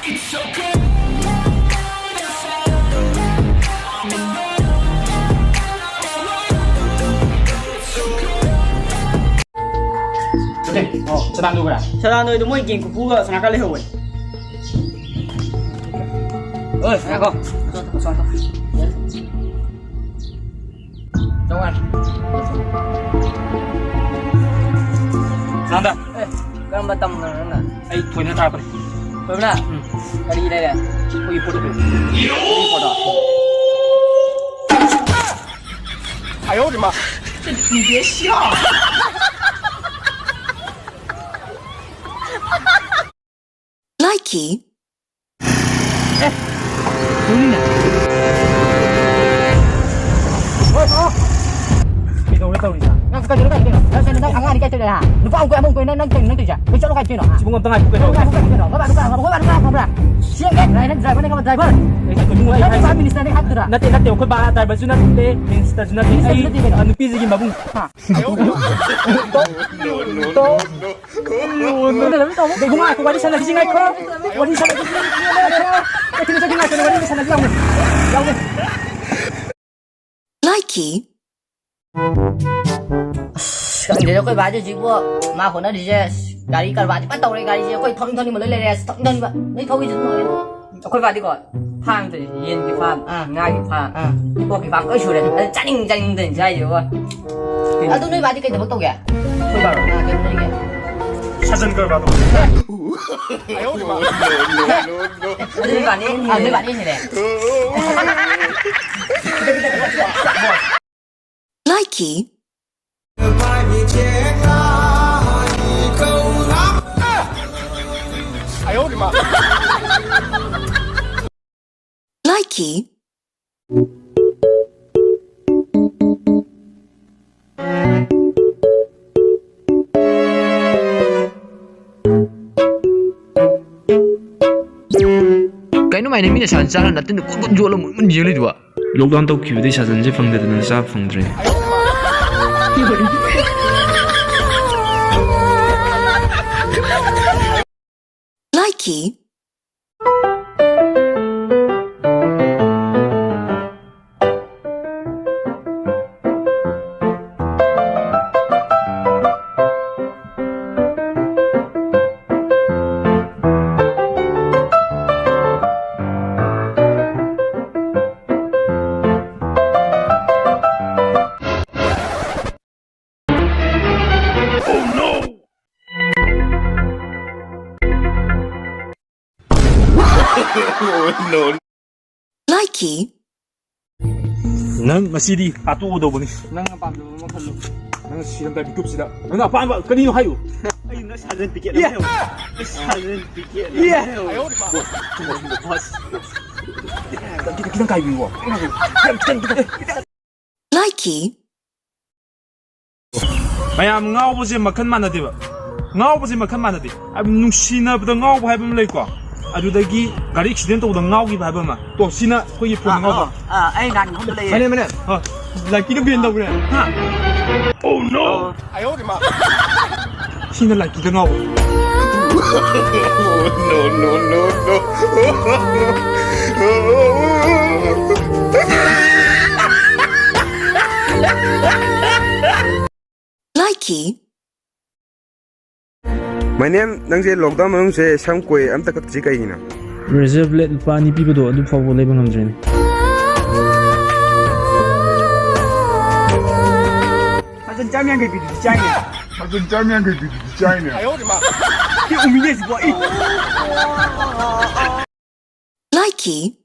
Sedang tu kan? Sedang tu mau ikin kuku ke sana kali hawa. Aku. Jangan. Nanda. Kan batam na. Ay, tuh ni tak apa. Benar. Kali ini dah. Kau ikut tu. Ikut dah. 哎呦我的妈！你别笑。Likey. Đâu đâu đi sao? Cái chỗ cái nó sẽ nó ăn đi cái chỗ này hả? Nó có ông quẹo mông quẹo nó chỉnh nó từ chả? Cái chỗ nó cái chỗ hả? Chỉ muốn tao ai cũng Cái đâu. cái chỗ các bạn không là xiên cái này nó driver này các bạn driver. Cái cái đúng Cái rồi. cái minister này hát từ đó. Nanti nanti aku bahas dari baju nanti, minister nanti. Ay, anu pizza gimana bung? Hả? Để cũng ai cũng đi sang là cái gì ngay không? Qua đi sang là cái gì ngay? Cái thứ này cái này đi sang là cái gì? Đâu đi? Likey. Để cho cái bài cho chị vua mà của nó đi chơi gari cả bài bắt đầu đây gari chơi quay thon thon đi mà lấy lấy thon thon vậy lấy thôi chứ rồi Kau buat ikut. Faham tu, yen kita faham. Ngai kita faham. Ibu kita faham. Kau sudah. Jaring jaring tu saya je. à tôi nói bài thì cái gì bắt đầu kìa tôi bảo là cái này kìa 사진 걸 봐도. Ini bạn ini. à mấy bạn đi này Likey. Likey. Cái nó mày này mình là sản ra là tên được con rùa là mình nhiều lên được. Lockdown tàu kiểu đấy sản sinh chế phăng để nó ra phăng rồi. Likey. Likey. 난 masih atau udah buni. Nang apa tu? Makan. 난 siang tadi cukup sih. 난 apa apa kanino hayo. Ayun na saran pikir. Iya. Saran pikir. Iya. Ayo di mana? Bos. Kita kayak gini wah. Likey. mayam ngau bosi makan mana deh? ngau bosi makan mana deh? Abi nungsina betul ngau bahaya bemlei kau. Adudagi gari accident udah ngau gitu bahaya mah. Tuh sina kau ye pun ngau. Anh gan không được. Mana? Lagi tu biar tahu ni. Oh no. Ayo di mana? Sina lagi tu ngau. Likey. My name nang se lockdown mang se samkoi am tak chi kai na Reserve let pa ni pi do adu fawo le bangam jeni. Macam jamian ke bidu China. Macam jamian ke bidu China. Ayo di mana? Ki uminya si buat. Likey.